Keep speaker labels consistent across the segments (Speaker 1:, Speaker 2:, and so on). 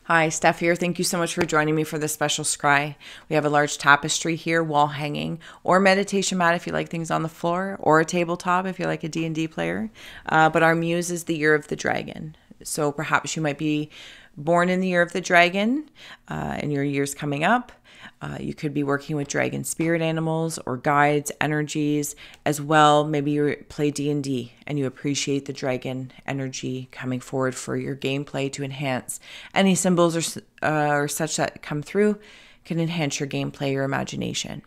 Speaker 1: Hi, Steph here. Thank you so much for joining me for this special scry. We have a large tapestry here, wall hanging, or meditation mat if you like things on the floor, or a tabletop if you're like a D&D player. But our muse is the year of the dragon. So perhaps you might be born in the year of the dragon, and your year's coming up. You could be working with dragon spirit animals or guides, energies as well. Maybe you play D&D and you appreciate the dragon energy coming forward for your gameplay to enhance any symbols or such that come through can enhance your gameplay or imagination.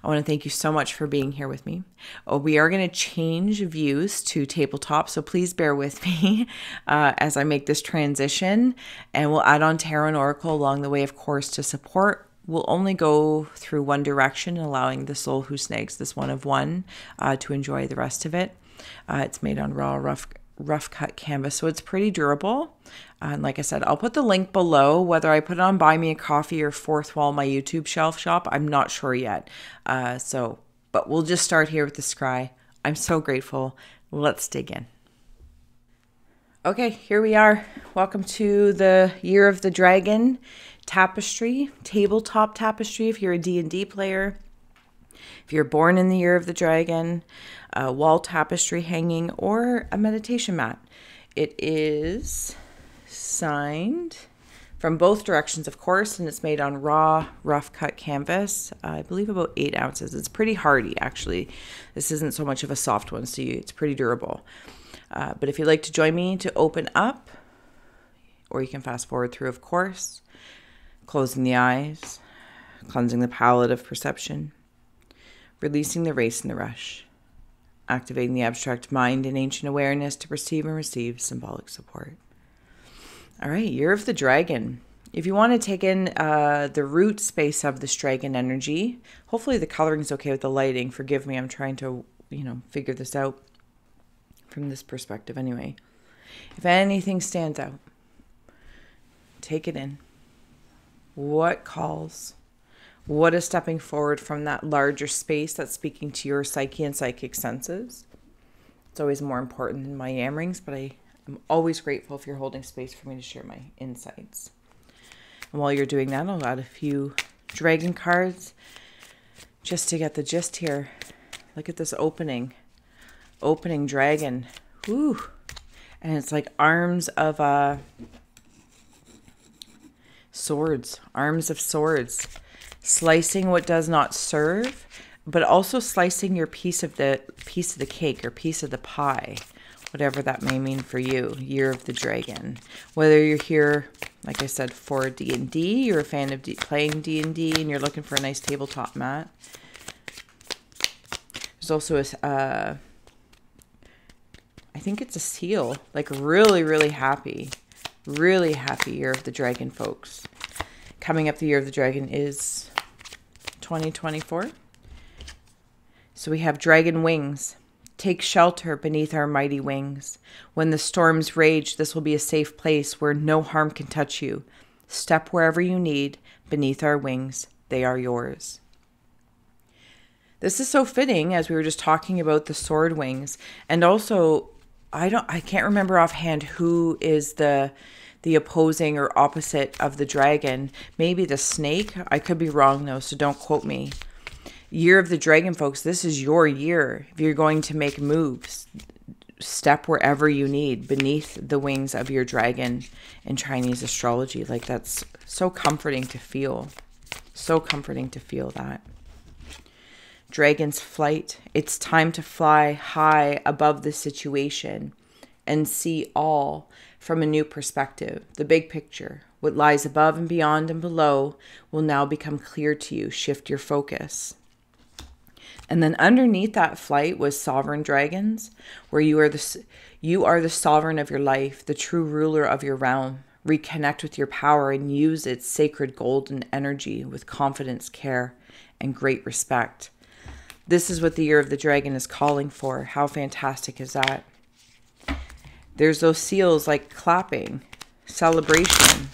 Speaker 1: I want to thank you so much for being here with me. We are going to change views to tabletop, so please bear with me as I make this transition, and we'll add on tarot and oracle along the way, of course, to support. We'll only go through one direction, allowing the soul who snags this one of one to enjoy the rest of it. It's made on raw, rough cut canvas, so it's pretty durable. And like I said, I'll put the link below. Whether I put it on Buy Me a Coffee or Fourth Wall, my YouTube shelf shop, I'm not sure yet. But we'll just start here with the scry. I'm so grateful. Let's dig in. Okay, here we are. Welcome to the Year of the Dragon tapestry, tabletop tapestry if you're a D&D player. If you're born in the Year of the Dragon, a wall tapestry hanging, or a meditation mat. It is signed from both directions, of course, and it's made on raw, rough cut canvas. I believe about 8 ounces. It's pretty hardy, actually. This isn't so much of a soft one, so it's pretty durable. But if you'd like to join me to open up, or you can fast forward through, of course, closing the eyes, cleansing the palette of perception, releasing the race and the rush, activating the abstract mind and ancient awareness to perceive and receive symbolic support. All right, Year of the Dragon. If you want to take in the root space of this dragon energy, hopefully the coloring is okay with the lighting. Forgive me, I'm trying to, figure this out from this perspective anyway. If anything stands out, take it in. What calls? What is stepping forward from that larger space that's speaking to your psyche and psychic senses? It's always more important than my yammerings, but I'm always grateful if you're holding space for me to share my insights. And while you're doing that, I'll add a few dragon cards just to get the gist here. Look at this opening dragon. Woo! And it's like arms of swords, arms of swords, slicing what does not serve, but also slicing your piece of the cake or piece of the pie, whatever that may mean for you. Year of the Dragon. Whether you're here, like I said, for D&D, you're a fan of playing D&D, and you're looking for a nice tabletop mat. There's also I think it's a seal, like really, really happy Year of the Dragon, folks. Coming up, the Year of the Dragon is 2024. So we have dragon wings. Take shelter beneath our mighty wings. When the storms rage, this will be a safe place where no harm can touch you. Step wherever you need. Beneath our wings, they are yours. This is so fitting as we were just talking about the sword wings. And also, I can't remember offhand who is the opposing or opposite of the dragon. Maybe the snake. I could be wrong though, so don't quote me. Year of the Dragon, folks. This is your year. If you're going to make moves, step wherever you need beneath the wings of your dragon in Chinese astrology. Like, that's so comforting to feel. So comforting to feel that. Dragon's flight. It's time to fly high above the situation and see all from a new perspective. The big picture, what lies above and beyond and below, will now become clear to you. Shift your focus. And then underneath that flight was sovereign dragons, where you are the sovereign of your life, the true ruler of your realm. Reconnect with your power and use its sacred golden energy with confidence, care, and great respect. This is what the Year of the Dragon is calling for. How fantastic is that? There's those seals like clapping, celebration,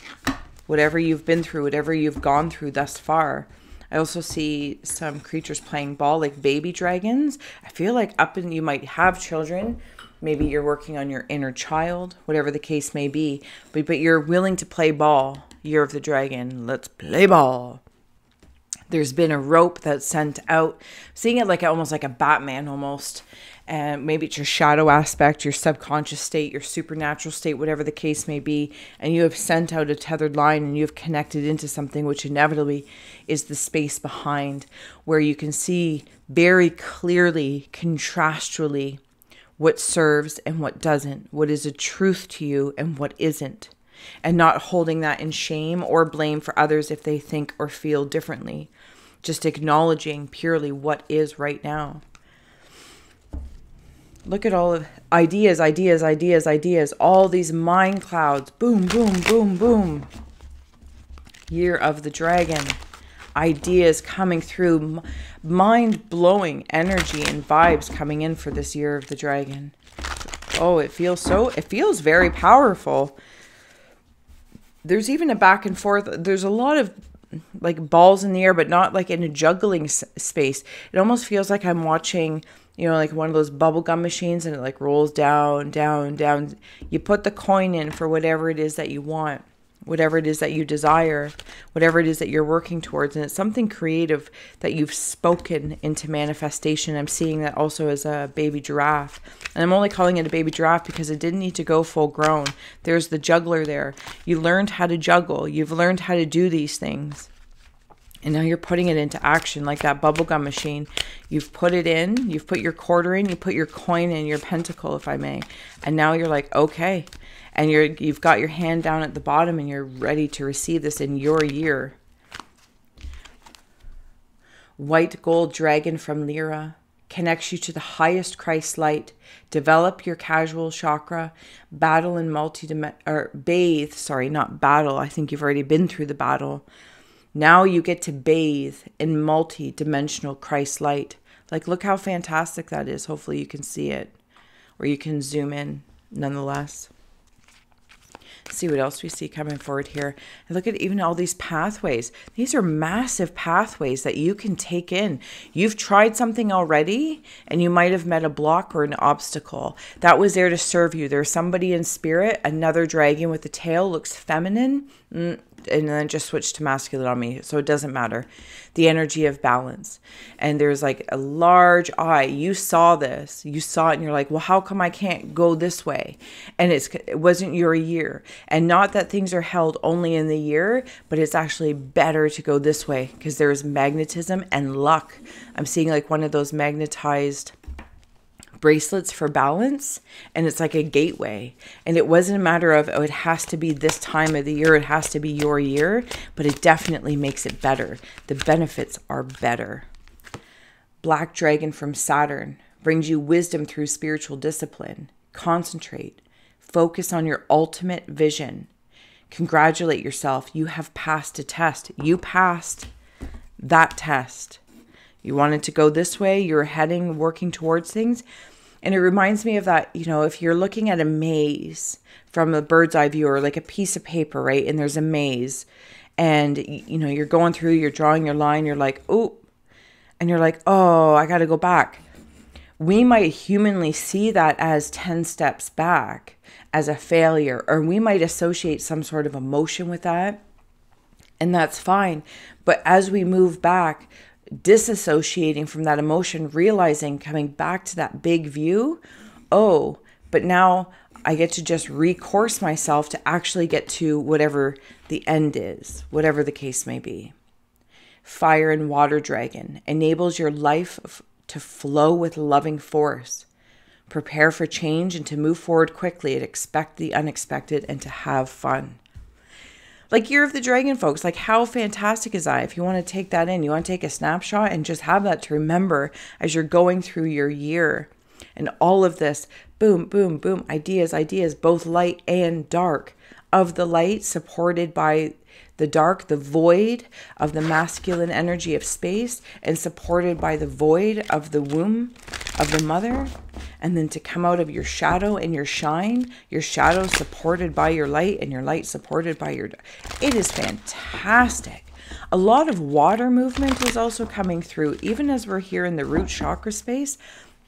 Speaker 1: whatever you've been through, whatever you've gone through thus far. I also see some creatures playing ball like baby dragons. I feel like you might have children Maybe you're working on your inner child, whatever the case may be. But you're willing to play ball. Year of the Dragon. Let's play ball. There's been a rope that's sent out. Seeing it like almost like a Batman almost. And maybe it's your shadow aspect, your subconscious state, your supernatural state, whatever the case may be. And you have sent out a tethered line and you have connected into something which inevitably is the space behind, where you can see very clearly, contrastually, what serves and what doesn't, what is a truth to you and what isn't. And not holding that in shame or blame for others if they think or feel differently. Just acknowledging purely what is right now. Look at all of ideas, ideas, ideas, ideas. All these mind clouds. Boom, boom, boom, boom. Year of the Dragon. Ideas coming through. Mind-blowing energy and vibes coming in for this Year of the Dragon. Oh, it feels very powerful. There's even a back and forth. There's a lot of like balls in the air, but not like in a juggling space. It almost feels like I'm watching, you know, like one of those bubblegum machines, and it like rolls down, down, down. You put the coin in for whatever it is that you want, whatever it is that you desire, whatever it is that you're working towards. And it's something creative that you've spoken into manifestation. I'm seeing that also as a baby giraffe. And I'm only calling it a baby giraffe because it didn't need to go full grown. There's the juggler there. You learned how to juggle. You've learned how to do these things. And now you're putting it into action like that bubblegum machine. You've put it in. You've put your quarter in. You put your coin in, your pentacle, if I may. And now you're like, okay. And you've got your hand down at the bottom and you're ready to receive this in your year. White gold dragon from Lyra connects you to the highest Christ light. Develop your casual chakra. Battle in bathe. Sorry, not battle. I think you've already been through the battle. Now you get to bathe in multi-dimensional Christ light. Like, look how fantastic that is. Hopefully you can see it. Or you can zoom in nonetheless. See what else we see coming forward here. And look at even all these pathways. These are massive pathways that you can take in. You've tried something already and you might have met a block or an obstacle. That was there to serve you. There's somebody in spirit, another dragon with a tail, looks feminine. And then just switch to masculine on me. So it doesn't matter. The energy of balance. And there's like a large eye. You saw this. You saw it and you're like, well, how come I can't go this way? And it wasn't your year. And not that things are held only in the year, but it's actually better to go this way because there's magnetism and luck. I'm seeing like one of those magnetized bracelets for balance, and it's like a gateway. And it wasn't a matter of, oh, it has to be this time of the year, it has to be your year, but it definitely makes it better. The benefits are better. Black dragon from Saturn brings you wisdom through spiritual discipline. Concentrate. Focus on your ultimate vision. Congratulate yourself. You have passed a test. You passed that test. You wanted to go this way. You're heading, working towards things. And it reminds me of that, you know, if you're looking at a maze from a bird's eye view or like a piece of paper, right? And there's a maze and, you know, you're going through, you're drawing your line, you're like, oh, and you're like, oh, I got to go back. We might humanly see that as 10 steps back, as a failure, or we might associate some sort of emotion with that. And that's fine. But as we move back, disassociating from that emotion, realizing, coming back to that big view, oh, but now I get to just recourse myself to actually get to whatever the end is, whatever the case may be. Fire and water dragon enables your life to flow with loving force. Prepare for change and to move forward quickly and expect the unexpected and to have fun. Like Year of the Dragon, folks, like how fantastic is that? If you want to take that in, you want to take a snapshot and just have that to remember as you're going through your year. And all of this, boom, boom, boom, ideas, both light and dark. Of the light supported by the dark, the void of the masculine energy of space, and supported by the void of the womb of the mother. And then to come out of your shadow and your shadow supported by your light, and your light supported by your... It is fantastic. A lot of water movement is also coming through, even as we're here in the root chakra space.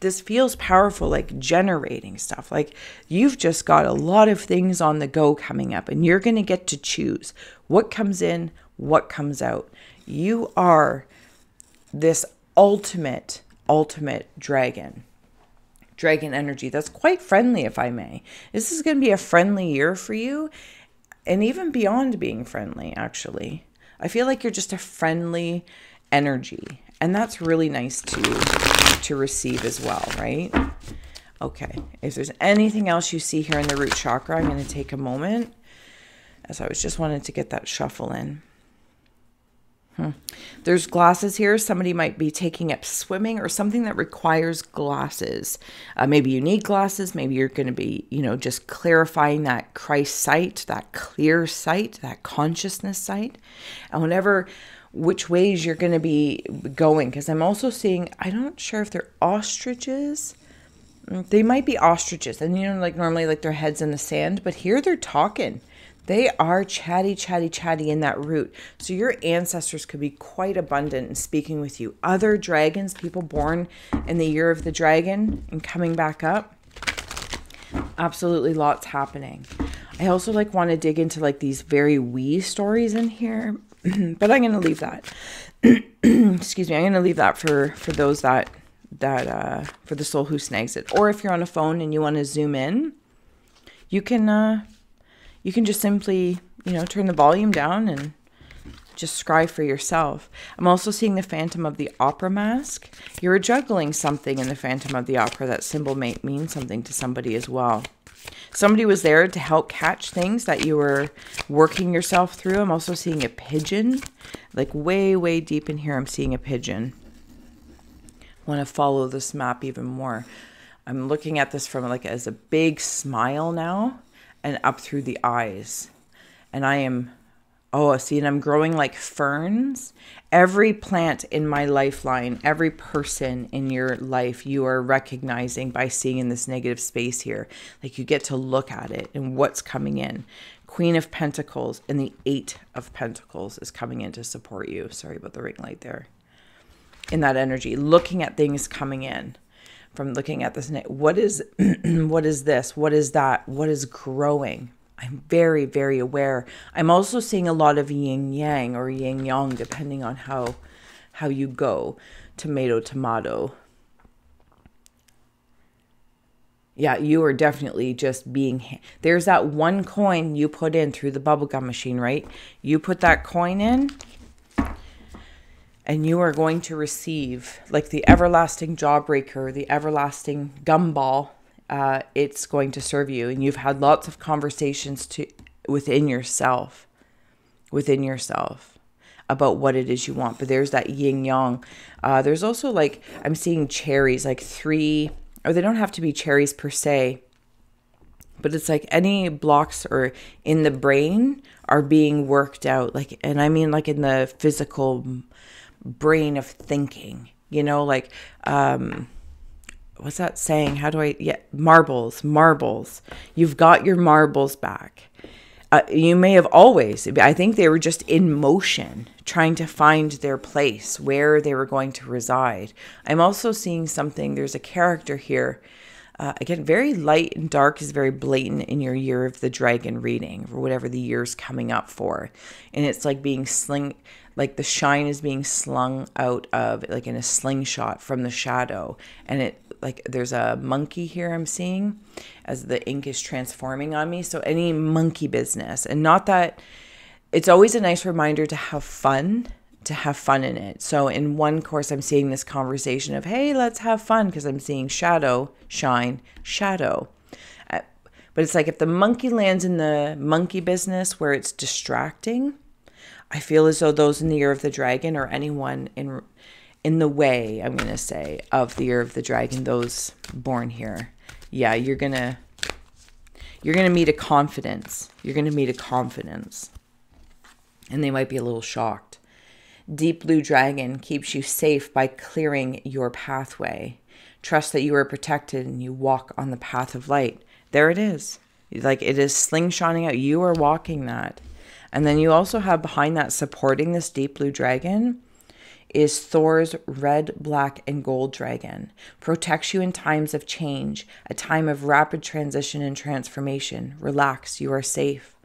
Speaker 1: this feels powerful, like generating stuff. Like you've just got a lot of things on the go coming up, and you're going to get to choose what comes in, what comes out. You are this ultimate dragon energy that's quite friendly, if I may. This is going to be a friendly year for you, and even beyond being friendly, actually. I feel like you're just a friendly energy, and that's really nice to receive as well, right? Okay, if there's anything else you see here in the root chakra, I'm going to take a moment, as I was just wanting to get that shuffle in. There's glasses here. Somebody might be taking up swimming or something that requires glasses. Maybe you need glasses. Maybe you're going to be, just clarifying that Christ sight, that clear sight, that consciousness sight. And which ways you're going to be going. Because I'm also seeing, I'm not sure if they're ostriches. They might be ostriches. And, like normally like their heads in the sand. But here they're talking. They are chatty in that root. So your ancestors could be quite abundant in speaking with you. Other dragons, people born in the year of the dragon and coming back up. Absolutely lots happening. I also want to dig into these very wee stories in here. But I'm going to leave that. Excuse me. I'm going to leave that for those that for the soul who snags it. Or if you're on a phone and you want to zoom in, you can just simply, turn the volume down and just scry for yourself. I'm also seeing the Phantom of the Opera mask. You're juggling something in the Phantom of the Opera. That symbol may mean something to somebody as well. Somebody was there to help catch things that you were working yourself through. I'm also seeing a pigeon. Way deep in here, I'm seeing a pigeon. I want to follow this map even more. I'm looking at this from as a big smile now. And up through the eyes. And I am, and I'm growing like ferns. Every plant in my lifeline, every person in your life, you are recognizing by seeing in this negative space here. You get to look at it and what's coming in. Queen of Pentacles and the 8 of Pentacles is coming in to support you. Sorry about the ring light there. In that energy, looking at things coming in. From looking at this, what is this? What is that? What is growing? I'm very, very aware. I'm also seeing a lot of yin yang or yin yang, depending on how you go. Tomato. Yeah, you are definitely just being... There's that one coin you put in through the bubblegum machine, right? You put that coin in... And you are going to receive the everlasting jawbreaker, the everlasting gumball. It's going to serve you. And you've had lots of conversations within yourself about what it is you want. But there's that yin yang. There's also I'm seeing cherries, 3, or they don't have to be cherries per se. But it's any blocks or in the brain are being worked out. And I mean in the physical brain of thinking, what's that saying? Marbles. You've got your marbles back. You may have always, I think they were just in motion, trying to find their place, where they were going to reside. I'm also seeing something, there's a character here. Again, very light and dark is very blatant in your year of the dragon reading, or whatever the year's coming up for. And it's being the shine is being slung out of, in a slingshot from the shadow. And it, there's a monkey here I'm seeing as the ink is transforming on me. So any monkey business, and not that, it's always a nice reminder to have fun in it. So in one course, I'm seeing this conversation of, hey, let's have fun, because I'm seeing shadow, shine, shadow. But it's if the monkey lands in the monkey business where it's distracting, I feel as though those in the year of the dragon, or anyone in the way, I'm going to say, of the year of the dragon, those born here. Yeah, you're going to meet a confidence. You're going to meet a confidence. And they might be a little shocked. Deep blue dragon keeps you safe by clearing your pathway. Trust that you are protected and you walk on the path of light. There it is. It is slingshotting out. You are walking that. And then you also have behind that, supporting this deep blue dragon, is Thor's red, black, and gold dragon. Protects you in times of change, a time of rapid transition and transformation. Relax, you are safe.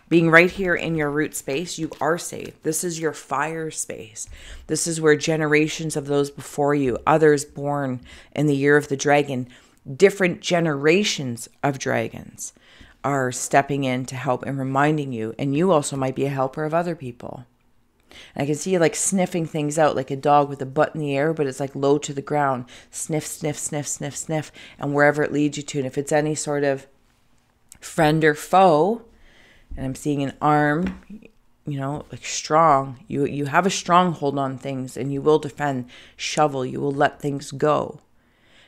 Speaker 1: Being right here in your root space, you are safe. This is your fire space. This is where generations of those before you, others born in the year of the dragon, different generations of dragons are stepping in to help and reminding you. And you also might be a helper of other people. And I can see you like sniffing things out like a dog with a butt in the air, but it's like low to the ground. Sniff, sniff, sniff, sniff, sniff. And wherever it leads you to. And if it's any sort of friend or foe, and I'm seeing an arm, you know, like strong. You have a stronghold on things and you will defend, shovel. You will let things go.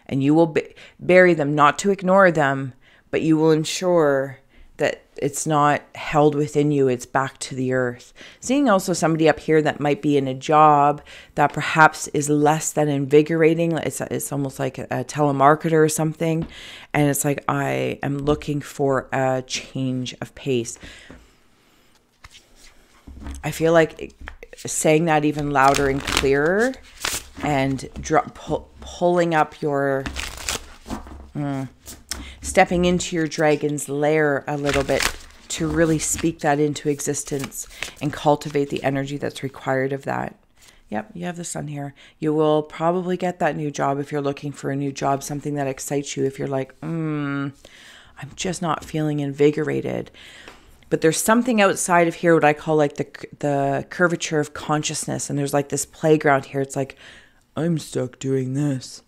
Speaker 1: And you will bury them, not to ignore them, but you will ensure that it's not held within you. It's back to the earth. Seeing also somebody up here that might be in a job that perhaps is less than invigorating. It's almost like a telemarketer or something. And it's like, I am looking for a change of pace. I feel like saying that even louder and clearer and pulling up your, stepping into your dragon's lair a little bit to really speak that into existence and cultivate the energy that's required of that. Yep, you have the sun here. You will probably get that new job if you're looking for a new job, something that excites you. If you're like, I'm just not feeling invigorated. But there's something outside of here, what I call like the curvature of consciousness. And there's like this playground here. It's like, I'm stuck doing this.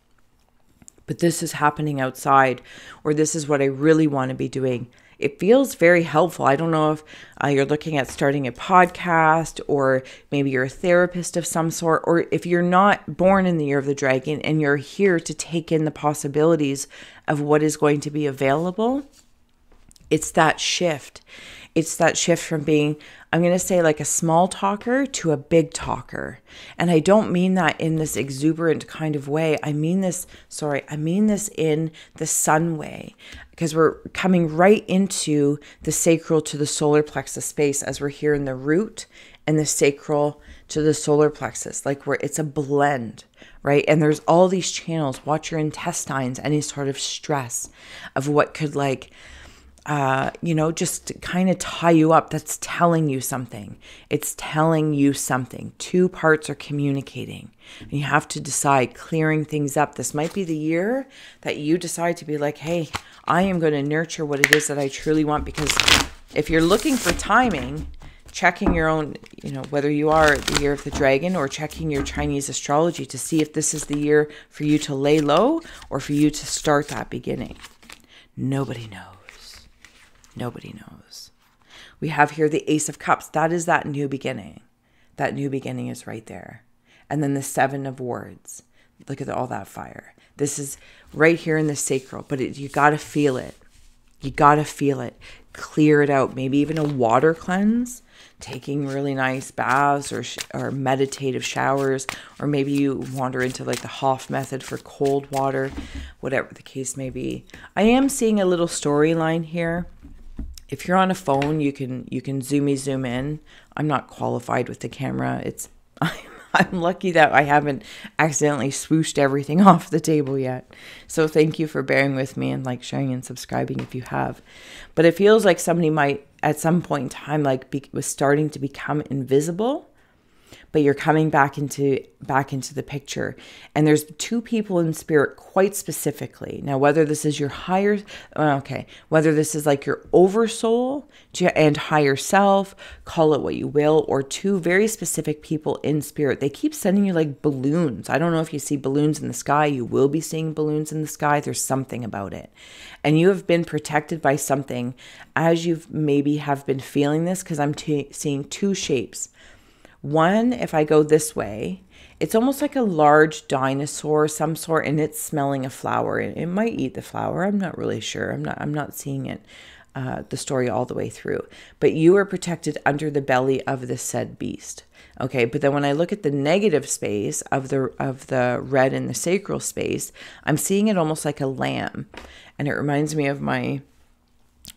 Speaker 1: But this is happening outside, or this is what I really want to be doing. It feels very helpful. I don't know if you're looking at starting a podcast, or maybe you're a therapist of some sort, or if you're not born in the year of the dragon and you're here to take in the possibilities of what is going to be available. It's that shift. It's that shift from being, I'm going to say like a small talker to a big talker. And I don't mean that in this exuberant kind of way. I mean this in the sun way, because we're coming right into the sacral to the solar plexus space as we're here in the root, and the sacral to the solar plexus, like where it's a blend, right? And there's all these channels. Watch your intestines, any sort of stress of what could just kind of tie you up. That's telling you something. It's telling you something. Two parts are communicating. And you have to decide, clearing things up. This might be the year that you decide to be like, hey, I am going to nurture what it is that I truly want. Because if you're looking for timing, checking your own, whether you are the year of the dragon or checking your Chinese astrology to see if this is the year for you to lay low or for you to start that beginning. Nobody knows. Nobody knows. We have here the Ace of Cups. That is that new beginning. That new beginning is right there. And then the Seven of Wands. Look at all that fire. This is right here in the sacral, but you got to feel it. You got to feel it. Clear it out. Maybe even a water cleanse, taking really nice baths or meditative showers, or maybe you wander into like the Hoff method for cold water, whatever the case may be. I am seeing a little storyline here. If you're on a phone, you can zoom in. I'm not qualified with the camera. I'm lucky that I haven't accidentally swooshed everything off the table yet. So thank you for bearing with me and like sharing and subscribing if you have. But it feels like somebody might at some point in time was starting to become invisible. But you're coming back into the picture. And there's two people in spirit quite specifically. Now, whether this is your whether this is like your oversoul and higher self, call it what you will, or two very specific people in spirit. They keep sending you like balloons. I don't know if you see balloons in the sky. You will be seeing balloons in the sky. There's something about it. And you have been protected by something as you've maybe have been feeling this, because I'm seeing two shapes. One, if I go this way, it's almost like a large dinosaur of some sort, and it's smelling a flower. It might eat the flower. I'm not really sure. I'm not seeing it, the story all the way through. But you are protected under the belly of the said beast. Okay, but then when I look at the negative space of the red in the sacral space, I'm seeing it almost like a lamb, and it reminds me of my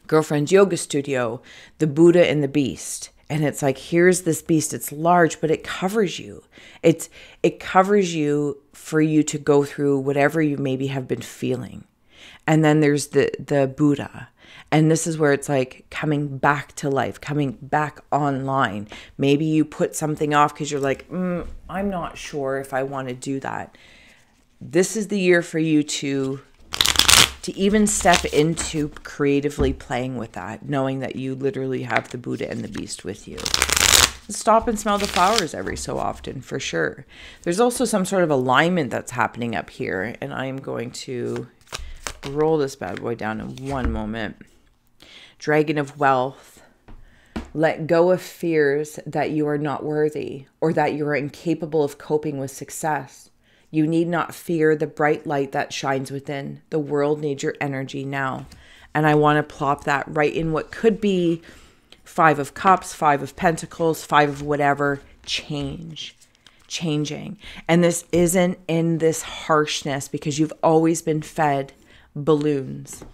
Speaker 1: girlfriend's yoga studio, the Buddha and the Beast. And it's like, here's this beast. It's large, but it covers you. It covers you for you to go through whatever you maybe have been feeling. And then there's the Buddha. And this is where it's like coming back to life, coming back online. Maybe you put something off because you're like, I'm not sure if I want to do that. This is the year for you to even step into creatively playing with that, knowing that you literally have the Buddha and the beast with you. Stop and smell the flowers every so often, for sure. There's also some sort of alignment that's happening up here, and I am going to roll this bad boy down in one moment. Dragon of Wealth. Let go of fears that you are not worthy or that you are incapable of coping with success. You need not fear the bright light that shines within. The world needs your energy now. And I want to plop that right in what could be 5 of Cups, 5 of Pentacles, 5 of whatever. Changing. And this isn't in this harshness because you've always been fed balloons.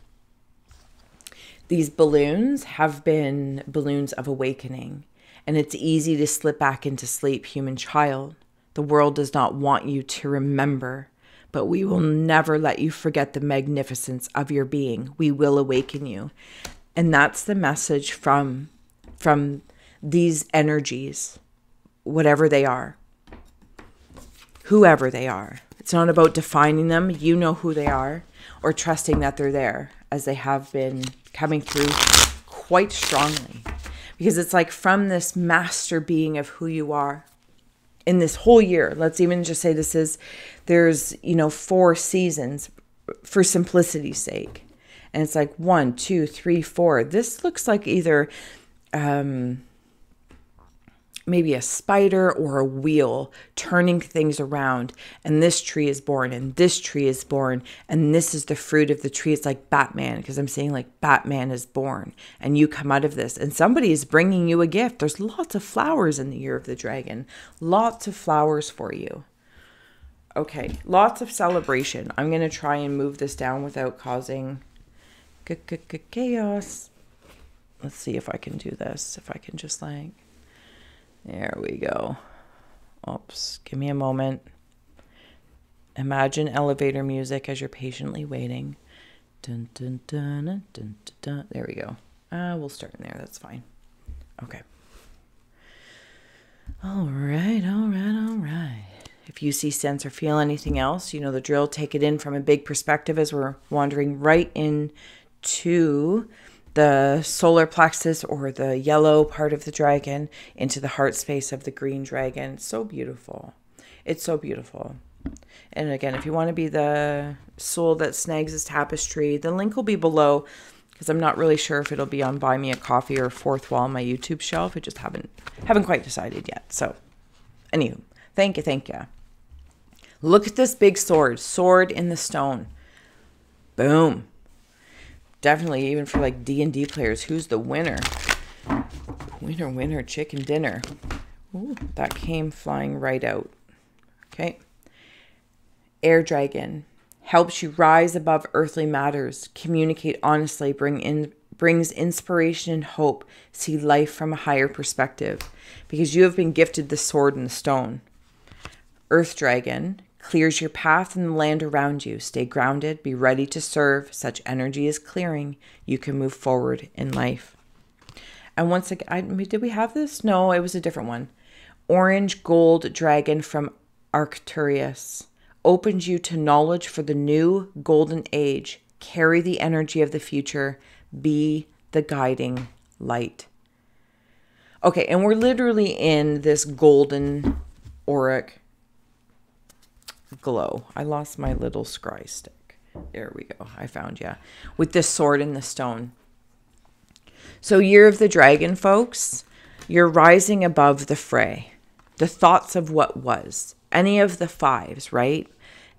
Speaker 1: These balloons have been balloons of awakening. And it's easy to slip back into sleep, human child. The world does not want you to remember, but we will never let you forget the magnificence of your being. We will awaken you. And that's the message from these energies, whatever they are, whoever they are. It's not about defining them. You know who they are, or trusting that they're there, as they have been coming through quite strongly. Because it's like from this master being of who you are, in this whole year, let's even just say there's 4 seasons for simplicity's sake. And it's like 1, 2, 3, 4. This looks like either maybe a spider or a wheel turning things around. And this tree is born and this tree is born. And this is the fruit of the tree. It's like Batman, because I'm saying like Batman is born and you come out of this and somebody is bringing you a gift. There's lots of flowers in the year of the dragon. Lots of flowers for you. Okay, lots of celebration. I'm going to try and move this down without causing chaos. Let's see if I can do this. If I can just like... There we go. Oops. Give me a moment. Imagine elevator music as you're patiently waiting. Dun, dun, dun, dun, dun, dun. There we go. We'll start in there. That's fine. Okay. All right. If you see, sense, or feel anything else, you know the drill. Take it in from a big perspective as we're wandering right into the solar plexus, or the yellow part of the dragon, into the heart space of the green dragon. It's so beautiful. It's so beautiful. And again, if you want to be the soul that snags tapestry, the link will be below, because I'm not really sure if it'll be on Buy Me a Coffee or Fourth Wall on my YouTube shelf. I just haven't quite decided yet. So anywho, thank you. Look at this big sword in the stone. Boom. Definitely, even for like D&D players, who's the winner? Winner, chicken dinner. Ooh, that came flying right out. Okay. Air dragon helps you rise above earthly matters, communicate honestly, brings inspiration and hope, see life from a higher perspective, because you have been gifted the sword and the stone. Earth dragon clears your path and the land around you. Stay grounded. Be ready to serve. Such energy is clearing. You can move forward in life. And once again, did we have this? No, it was a different one. Orange gold dragon from Arcturus opens you to knowledge for the new golden age. Carry the energy of the future. Be the guiding light. Okay, and we're literally in this golden auric glow. I lost my little scry stick. There we go. I found you. With this sword and the stone. So year of the dragon, folks, you're rising above the fray. The thoughts of what was. Any of the 5s, right?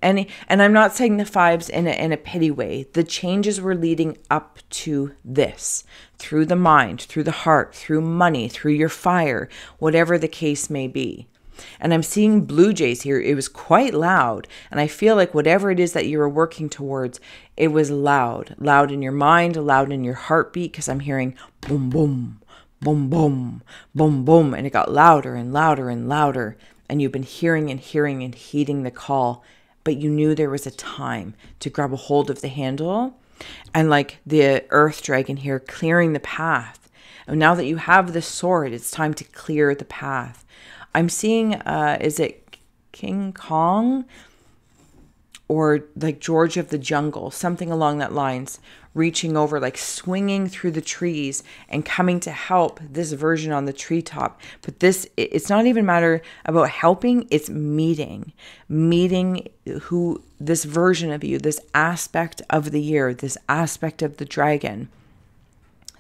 Speaker 1: And I'm not saying the 5s in a pity way. The changes were leading up to this. Through the mind, through the heart, through money, through your fire, whatever the case may be. And I'm seeing blue jays here. It was quite loud. And I feel like whatever it is that you were working towards, it was loud. Loud in your mind, loud in your heartbeat, because I'm hearing boom, boom, boom, boom, boom, boom. And it got louder and louder and louder. And you've been hearing and hearing and heeding the call. But you knew there was a time to grab a hold of the handle. And like the earth dragon here, clearing the path. And now that you have the sword, it's time to clear the path. I'm seeing, is it King Kong? Or like George of the Jungle, something along that lines, reaching over, like swinging through the trees and coming to help this version on the treetop. But this, it's not even a matter about helping, it's meeting who this version of you, this aspect of the year, this aspect of the dragon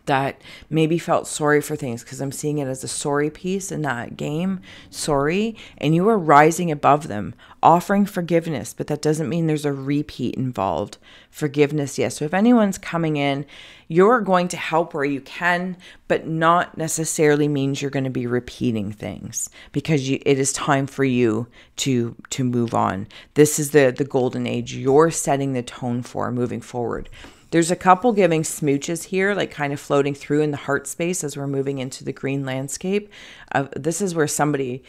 Speaker 1: that maybe felt sorry for things, because I'm seeing it as a sorry piece in that game, sorry, and you are rising above them, offering forgiveness, but that doesn't mean there's a repeat involved. Forgiveness, yes. So if anyone's coming in, you're going to help where you can, but not necessarily means you're going to be repeating things, because it is time for you to move on. This is the golden age you're setting the tone for moving forward. There's a couple giving smooches here, like kind of floating through in the heart space as we're moving into the green landscape. This is where somebody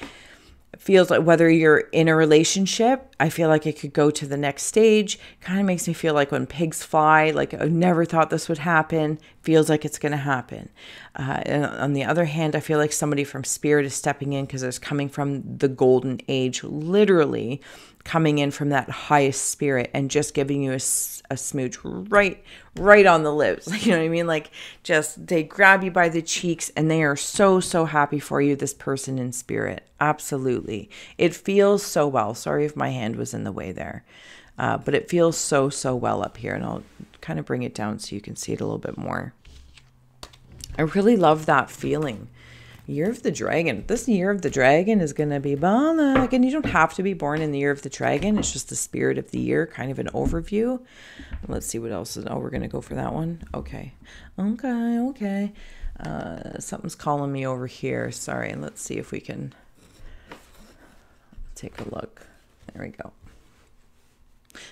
Speaker 1: feels like, whether you're in a relationship, I feel like it could go to the next stage. Kind of makes me feel like when pigs fly, like I never thought this would happen. Feels like it's going to happen. And on the other hand, I feel like somebody from spirit is stepping in because it's coming from the golden age, literally coming in from that highest spirit and just giving you a smooch right on the lips. Like, you know what I mean? Like, just they grab you by the cheeks and they are so happy for you, this person in spirit. Absolutely. It feels so well. Sorry if my hand was in the way there. But it feels so well up here, and I'll kind of bring it down so you can see it a little bit more. I really love that feeling. Year of the Dragon. This Year of the Dragon is going to be baller. And you don't have to be born in the Year of the Dragon. It's just the spirit of the year, kind of an overview. Let's see what else is. Oh, we're going to go for that one. Okay. Something's calling me over here. Sorry. Let's see if we can take a look. There we go.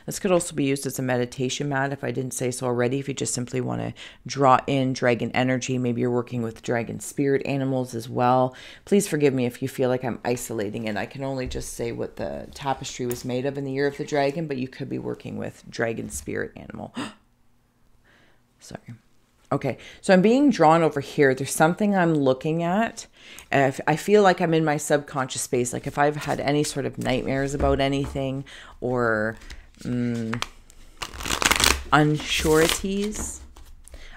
Speaker 1: This could also be used as a meditation mat if I didn't say so already. If you just simply want to draw in dragon energy, maybe you're working with dragon spirit animals as well. Please forgive me if you feel like I'm isolating it. I can only just say what the tapestry was made of in the Year of the Dragon, but you could be working with dragon spirit animal. Sorry. Okay, so I'm being drawn over here. There's something I'm looking at. I feel like I'm in my subconscious space. Like if I've had any sort of nightmares about anything or unsureties,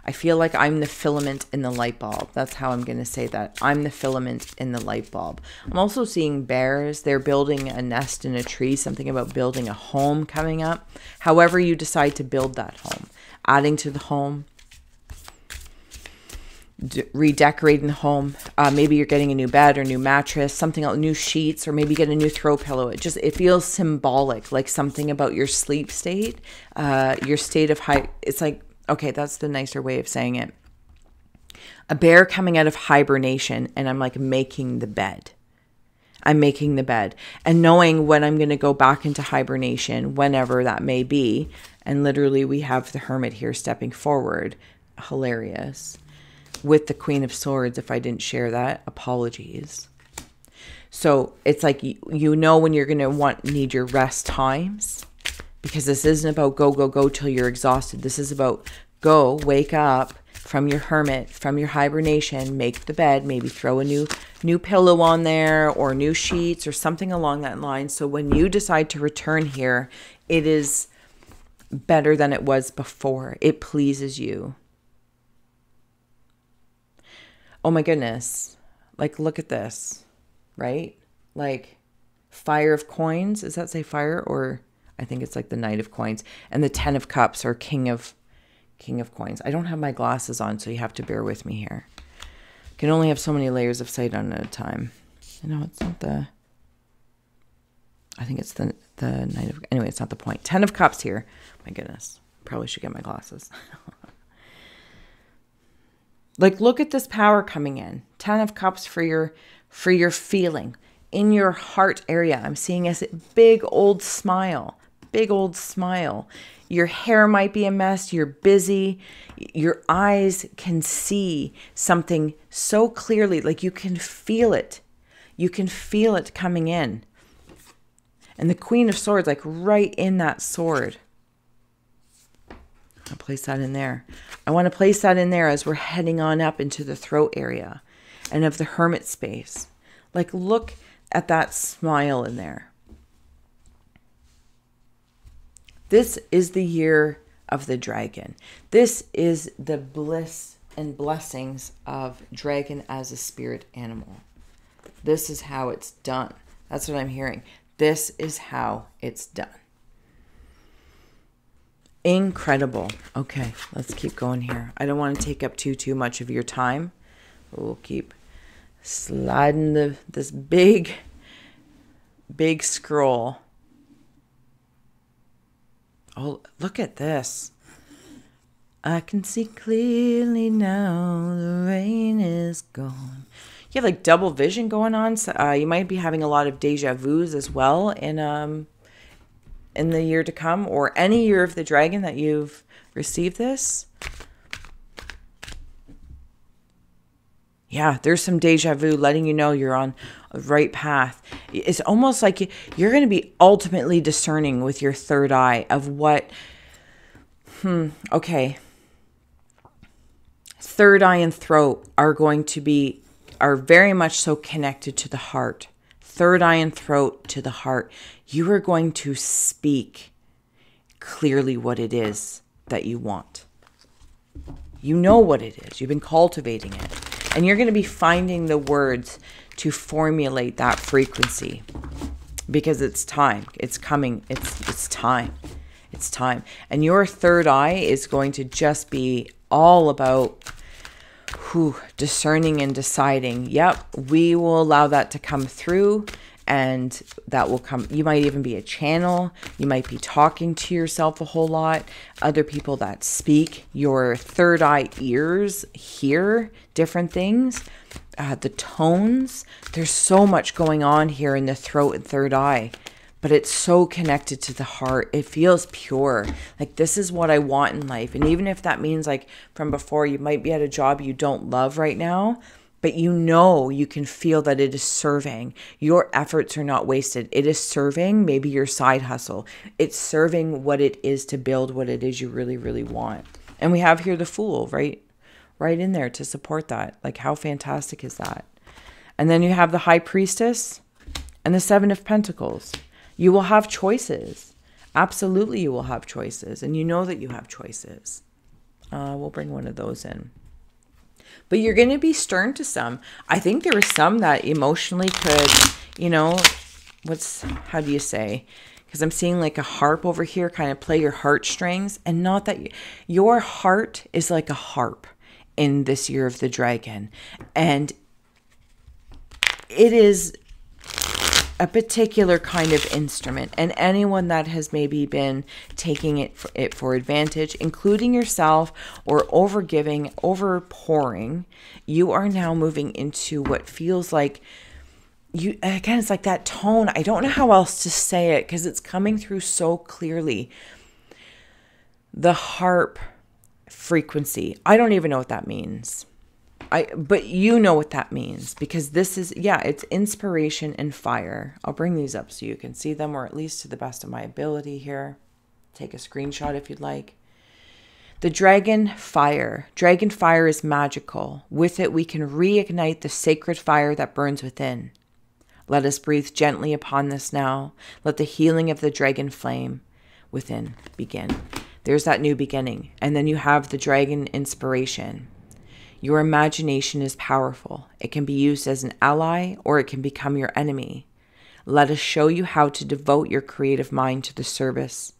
Speaker 1: I feel like I'm the filament in the light bulb. That's how I'm going to say that. I'm the filament in the light bulb. I'm also seeing bears. They're building a nest in a tree, something about building a home coming up. However you decide to build that home, adding to the home, redecorating the home. Maybe you're getting a new bed or new mattress, something else, new sheets, or maybe you get a new throw pillow. It feels symbolic, like something about your sleep state, your state of high. It's like, okay, that's the nicer way of saying it. A bear coming out of hibernation, and I'm like making the bed. I'm making the bed and knowing when I'm going to go back into hibernation, whenever that may be. And literally we have the Hermit here stepping forward. Hilarious. With the Queen of Swords, if I didn't share that, apologies. So it's like, you know when you're going to need your rest times, because this isn't about go till you're exhausted. This is about go, wake up from your hermit, from your hibernation, make the bed, maybe throw a new pillow on there or new sheets or something along that line. So when you decide to return here, it is better than it was before. It pleases you. Oh my goodness. Like, look at this, right? Like, Fire of Coins. Does that say fire? Or I think it's like the Knight of Coins. And the 10 of Cups, or King of Coins. I don't have my glasses on, so you have to bear with me here. Can only have so many layers of sight on at a time. No, it's not the... I think it's the Knight of... Anyway, it's not the point. 10 of Cups here. My goodness. Probably should get my glasses. Like, look at this power coming in. 10 of Cups for your feeling. In your heart area, I'm seeing a big old smile. big old smile. Your hair might be a mess. You're busy. Your eyes can see something so clearly, like you can feel it. You can feel it coming in. And the Queen of Swords, like right in that sword. I'll place that in there. I want to place that in there as we're heading on up into the throat area and of the hermit space. Like, look at that smile in there. This is the year of the dragon. This is the bliss and blessings of dragon as a spirit animal. This is how it's done. That's what I'm hearing. This is how it's done. Incredible. Okay, let's keep going here. I don't want to take up too much of your time. We'll keep sliding this big scroll. Oh, look at this. I can see clearly now, the rain is gone. You have like double vision going on. So, you might be having a lot of deja vus as well in the year to come, or any year of the dragon that you've received this. Yeah, there's some deja vu letting you know you're on a right path. It's almost like you're going to be ultimately discerning with your third eye of what, okay. Third eye and throat are very much so connected to the heart. Third eye and throat to the heart. You are going to speak clearly what it is that you want. You know what it is. You've been cultivating it. And you're going to be finding the words to formulate that frequency. Because it's time. It's coming. It's time. It's time. And your third eye is going to just be all about discerning and deciding. Yep, we will allow that to come through. And that will come. You might even be a channel. You might be talking to yourself a whole lot. Other people that speak. Your third eye ears hear different things. The tones. There's so much going on here in the throat and third eye. But it's so connected to the heart. It feels pure. Like, this is what I want in life. And even if that means, like, from before, you might be at a job you don't love right now, but you know, you can feel that it is serving. Your efforts are not wasted. It is serving maybe your side hustle. It's serving what it is to build what it is you really, really want. And we have here the Fool, right in there to support that. Like, how fantastic is that? And then you have the High Priestess and the Seven of Pentacles. You will have choices. Absolutely, you will have choices. And you know that you have choices. We'll bring one of those in. But you're going to be stern to some. I think there were some that emotionally could, how do you say? Because I'm seeing like a harp over here kind of play your heartstrings. And not that your heart is like a harp in this year of the dragon. And it is a particular kind of instrument, and anyone that has maybe been taking it for advantage, including yourself, or overgiving, overpouring, you are now moving into what feels like you, again, it's like that tone. I don't know how else to say it because it's coming through so clearly. The harp frequency. I don't even know what that means. But you know what that means, because this is, it's inspiration and fire. I'll bring these up so you can see them, or at least to the best of my ability here. Take a screenshot if you'd like. The dragon fire. Dragon fire is magical. With it, we can reignite the sacred fire that burns within. Let us breathe gently upon this now. Let the healing of the dragon flame within begin. There's that new beginning. And then you have the dragon inspiration. Your imagination is powerful. It can be used as an ally, or it can become your enemy. Let us show you how to devote your creative mind to the service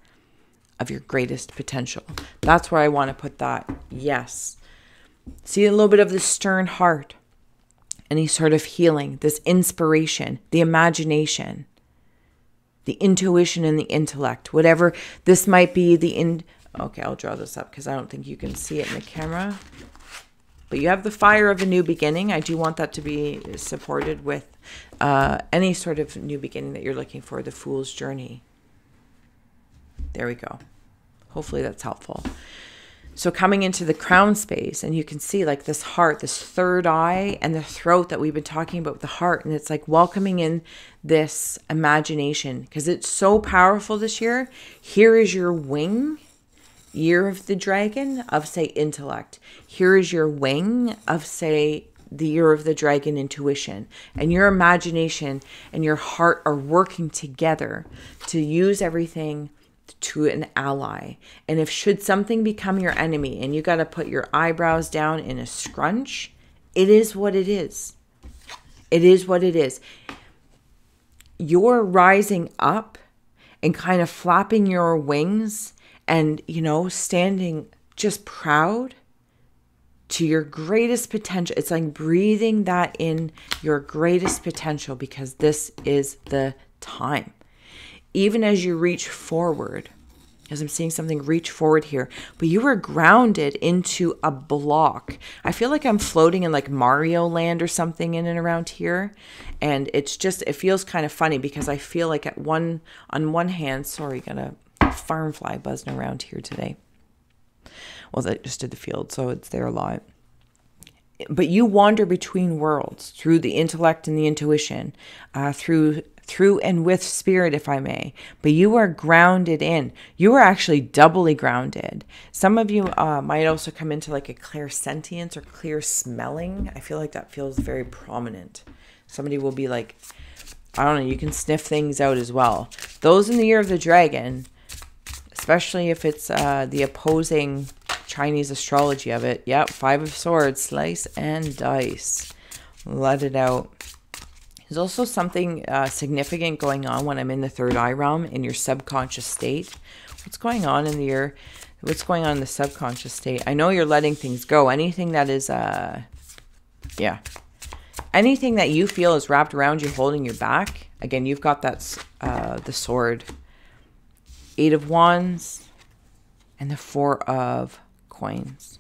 Speaker 1: of your greatest potential. That's where I want to put that. Yes. See a little bit of the stern heart. Any sort of healing, this inspiration, the imagination, the intuition and the intellect, whatever this might be. Okay, I'll draw this up because I don't think you can see it in the camera. But you have the fire of a new beginning. I do want that to be supported with any sort of new beginning that you're looking for, the Fool's Journey. There we go. Hopefully that's helpful. So coming into the crown space, and you can see like this heart, this third eye, and the throat that we've been talking about with the heart. And it's like welcoming in this imagination, because it's so powerful this year. Here is your wing, year of the dragon, of say intellect. Here is your wing of say the year of the dragon, intuition. And your imagination and your heart are working together to use everything to an ally. And if should something become your enemy and you got to put your eyebrows down in a scrunch, it is what it is. It is what it is. You're rising up and kind of flapping your wings and, you know, standing just proud to your greatest potential. It's like breathing that in, your greatest potential, because this is the time. Even as you reach forward, as I'm seeing something reach forward here, but you were grounded into a block. I feel like I'm floating in like Mario land or something in and around here. And it's just, it feels kind of funny because I feel like on one hand, sorry, got a farm fly buzzing around here today. Well, that just did the field, so it's there a lot. But you wander between worlds through the intellect and the intuition, through and with spirit, if I may. But you are grounded in. You are actually doubly grounded. Some of you might also come into like a clairsentience or clear smelling. I feel like that feels very prominent. Somebody will be like, I don't know, you can sniff things out as well. Those in the year of the dragon, especially if it's the opposing Chinese astrology of it. Yep, 5 of Swords, slice and dice. Let it out. There's also something significant going on when I'm in the third eye realm in your subconscious state. What's going on in what's going on in the subconscious state? I know you're letting things go. Anything that is, anything that you feel is wrapped around you, holding you back. Again, you've got that, the sword, 8 of Wands, and the 4 of Coins.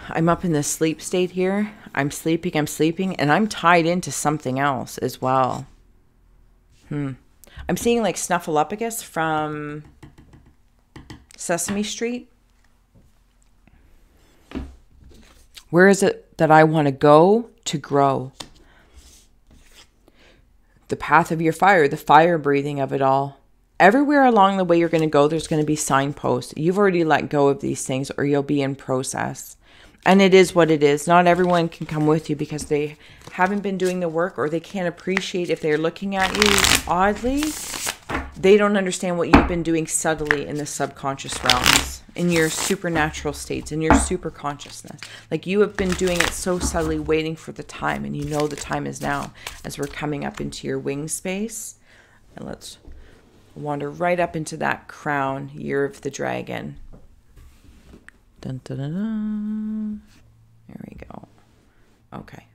Speaker 1: I'm up in the sleep state here. I'm sleeping, and I'm tied into something else as well. I'm seeing like Snuffleupagus from Sesame Street. Where is it that I want to go to grow? The path of your fire, the fire breathing of it all. Everywhere along the way you're going to go, there's going to be signposts. You've already let go of these things, or you'll be in process. And it is what it is. Not everyone can come with you because they haven't been doing the work, or they can't appreciate if they're looking at you oddly. They don't understand what you've been doing subtly in the subconscious realms, in your supernatural states, in your super consciousness. Like you have been doing it so subtly, waiting for the time, and you know the time is now as we're coming up into your wing space. And let's wander right up into that crown, year of the dragon. Dun, dun, dun, dun. There we go. Okay.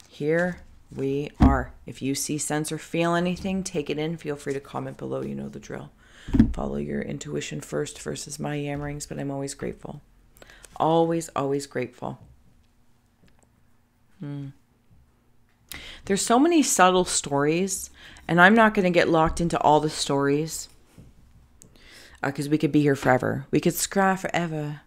Speaker 1: Here we are. If you see, sense, or feel anything, take it in. Feel free to comment below. You know the drill. Follow your intuition first versus my yammerings, but I'm always grateful. Always, always grateful. There's so many subtle stories, and I'm not going to get locked into all the stories because we could be here forever. We could scry forever.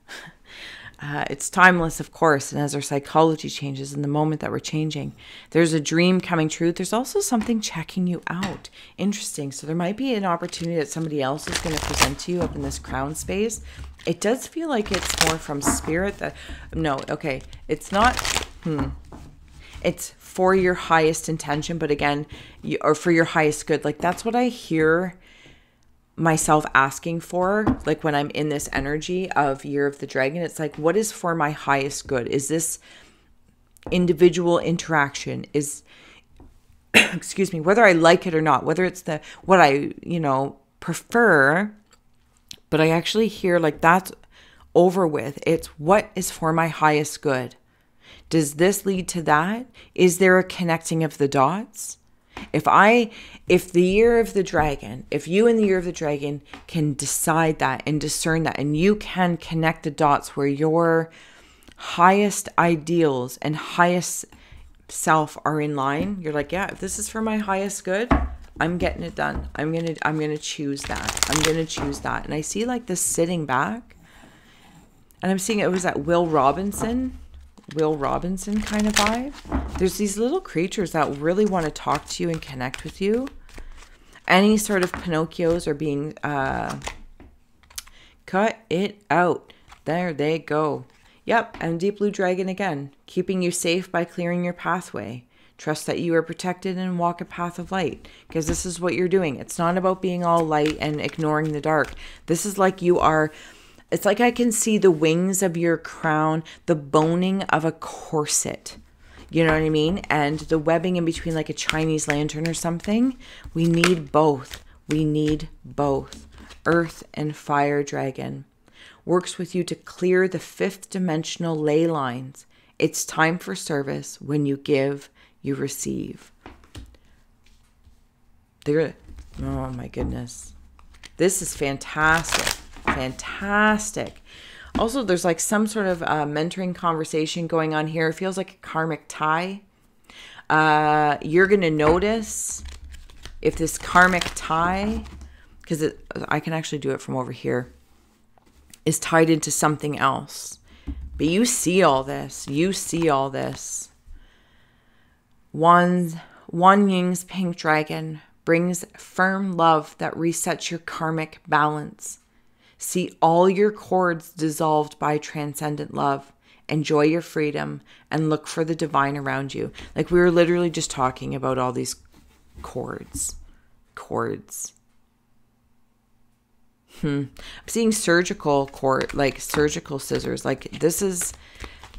Speaker 1: It's timeless, of course, and as our psychology changes in the moment that we're changing, there's a dream coming true. There's also something checking you out. Interesting. So there might be an opportunity that somebody else is going to present to you up in this crown space. It does feel like it's more from spirit. It's not. It's for your highest intention, but again, or for your highest good. Like that's what I hear myself asking for, like when I'm in this energy of Year of the Dragon. It's like, what is for my highest good? Is this individual interaction? Is excuse me, whether I like it or not, whether it's what I prefer, but I actually hear like that's over with. It's what is for my highest good. Does this lead to that? Is there a connecting of the dots? If the Year of the Dragon, if you in the Year of the Dragon can decide that and discern that, and you can connect the dots where your highest ideals and highest self are in line, you're like, yeah, if this is for my highest good, I'm getting it done. I'm gonna choose that. I'm gonna choose that. And I see like this sitting back, and I'm seeing it was that Will Robinson kind of vibe. There's these little creatures that really want to talk to you and connect with you. Any sort of Pinocchios are being cut it out. There they go. Yep, and Deep Blue Dragon again, keeping you safe by clearing your pathway. Trust that you are protected and walk a path of light, because this is what you're doing. It's not about being all light and ignoring the dark. This is like you are, it's like I can see the wings of your crown, the boning of a corset. You know what I mean? And the webbing in between like a Chinese lantern or something. We need both. We need both. Earth and Fire Dragon works with you to clear the 5th dimensional ley lines. It's time for service. When you give, you receive. Oh my goodness. This is fantastic. Fantastic. Also, there's like some sort of mentoring conversation going on here. It feels like a karmic tie. You're going to notice if this karmic tie, because I can actually do it from over here, is tied into something else. But you see all this. You see all this. Wan Ying's pink dragon brings firm love that resets your karmic balance. See all your cords dissolved by transcendent love. Enjoy your freedom and look for the divine around you. Like we were literally just talking about all these cords. I'm seeing surgical cord, like surgical scissors. Like this is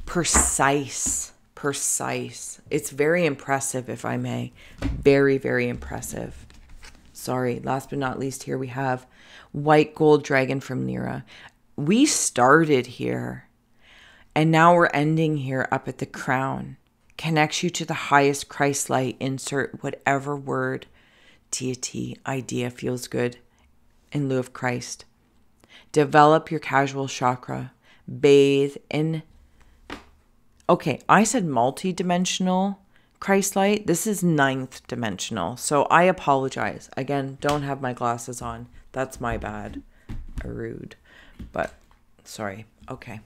Speaker 1: precise. It's very impressive, if I may. Very, very impressive. Sorry, last but not least, here we have White Gold Dragon from Nira. We started here, and now we're ending here up at the crown. Connects you to the highest Christ light. Insert whatever word, deity, idea feels good in lieu of Christ. Develop your casual chakra. Bathe in... Okay, I said multi-dimensional Christ light. This is 9th dimensional. So I apologize. Again, don't have my glasses on. That's my bad. Rude. But sorry. Okay.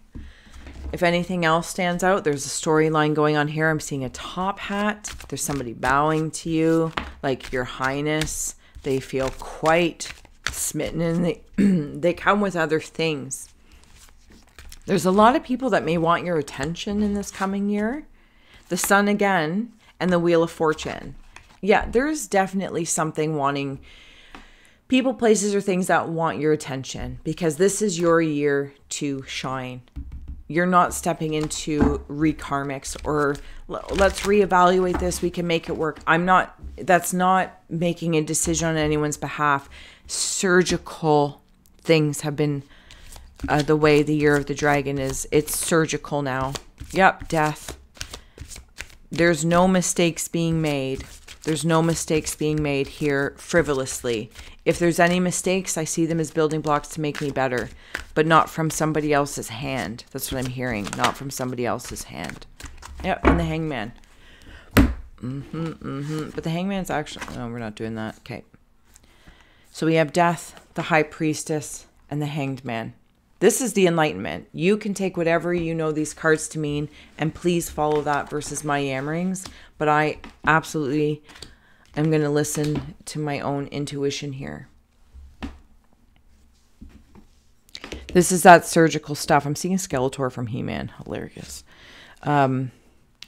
Speaker 1: If anything else stands out, there's a storyline going on here. I'm seeing a top hat. There's somebody bowing to you, like your highness. They feel quite smitten, and they come with other things. There's a lot of people that may want your attention in this coming year. The Sun again, and the Wheel of Fortune. Yeah, there's definitely something wanting people, places, or things that want your attention, because this is your year to shine. You're not stepping into rekarmics or let's reevaluate this. We can make it work. That's not making a decision on anyone's behalf. Surgical things have been the way the year of the dragon is. It's surgical now. Yep, death. There's no mistakes being made. There's no mistakes being made here frivolously. If there's any mistakes, I see them as building blocks to make me better, but not from somebody else's hand. That's what I'm hearing. Not from somebody else's hand. Yep, and the Hangman. But the Hangman's actually... No, we're not doing that. Okay. So we have Death, the High Priestess, and the Hanged Man. This is the Enlightenment. You can take whatever you know these cards to mean, and please follow that versus my yammerings. But I absolutely am going to listen to my own intuition here. This is that surgical stuff. I'm seeing Skeletor from He-Man. Hilarious.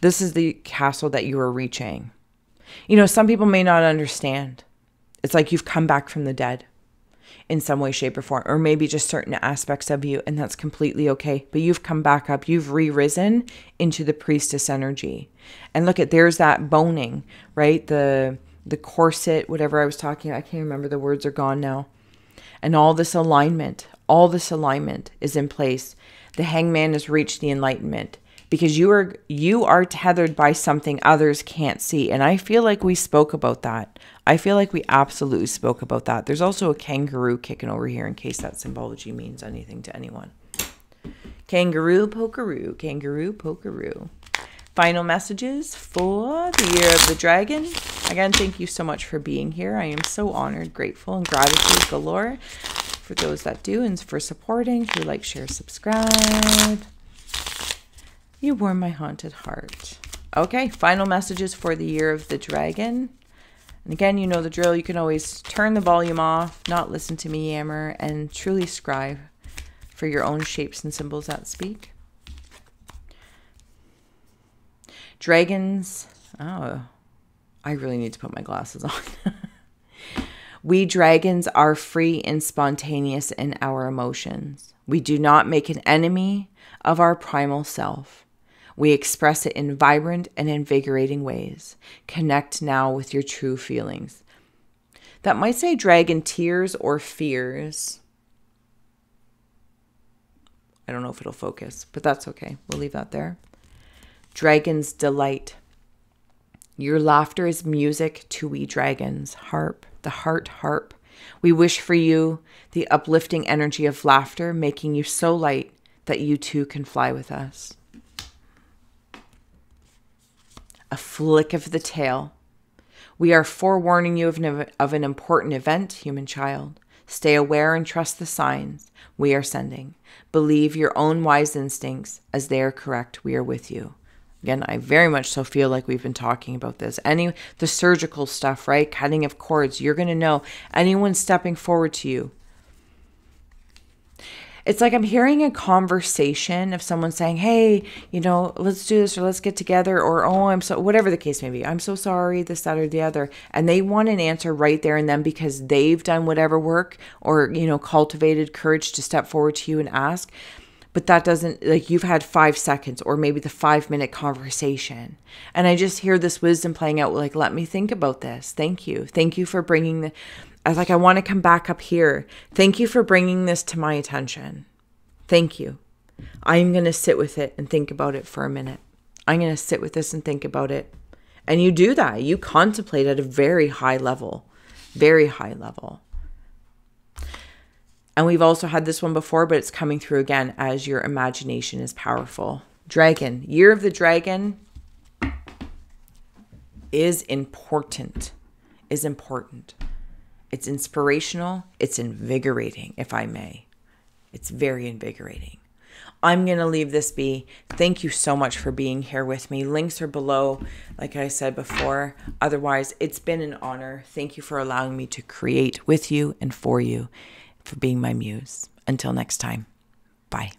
Speaker 1: This is the castle that you are reaching. You know, some people may not understand. It's like you've come back from the dead in some way, shape, or form, or maybe just certain aspects of you, and that's completely okay. But you've come back up. You've re-risen into the priestess energy. And look at, there's that boning, right? The corset, whatever I was talking about. I can't remember. The words are gone now. And all this alignment is in place. The Hangman has reached the enlightenment because you are tethered by something others can't see. And I feel like we spoke about that. I feel like we absolutely spoke about that. There's also a kangaroo kicking over here in case that symbology means anything to anyone. Kangaroo, pokaroo, kangaroo, pokaroo. Final messages for the Year of the Dragon. Again, thank you so much for being here. I am so honored, grateful, and gratitude galore for those that do and for supporting. If you like, share, subscribe. You warm my haunted heart. Okay, final messages for the Year of the Dragon. And again, you know the drill. You can always turn the volume off, not listen to me yammer, and truly scry for your own shapes and symbols that speak. Dragons. Oh, I really need to put my glasses on. We dragons are free and spontaneous in our emotions. We do not make an enemy of our primal self. We express it in vibrant and invigorating ways. Connect now with your true feelings. That might say dragon tears or fears. I don't know if it'll focus, but that's okay. We'll leave that there. Dragon's delight. Your laughter is music to we dragons. Harp, the heart harp. We wish for you the uplifting energy of laughter, making you so light that you too can fly with us. A flick of the tail. We are forewarning you of an important event, human child. Stay aware and trust the signs we are sending. Believe your own wise instincts as they are correct. We are with you. Again, I very much so feel like we've been talking about this. The surgical stuff, right? Cutting of cords. You're going to know anyone stepping forward to you. It's like I'm hearing a conversation of someone saying, hey, you know, let's do this or let's get together or, oh, I'm so, whatever the case may be. I'm so sorry, this, that, or the other. And they want an answer right there and then because they've done whatever work or, you know, cultivated courage to step forward to you and ask. But that doesn't, like, you've had 5 seconds or maybe the 5-minute conversation. And I just hear this wisdom playing out, like, let me think about this. Thank you. Thank you for bringing the, I want to come back up here. Thank you for bringing this to my attention. Thank you. I'm going to sit with it and think about it for a minute. I'm going to sit with this and think about it. And you do that. You contemplate at a very high level. Very high level. And we've also had this one before, but it's coming through again as your imagination is powerful. Dragon. Year of the Dragon is important. Is important. It's inspirational. It's invigorating, if I may. It's very invigorating. I'm going to leave this be. Thank you so much for being here with me. Links are below, like I said before. Otherwise, it's been an honor. Thank you for allowing me to create with you and for you, for being my muse. Until next time, bye.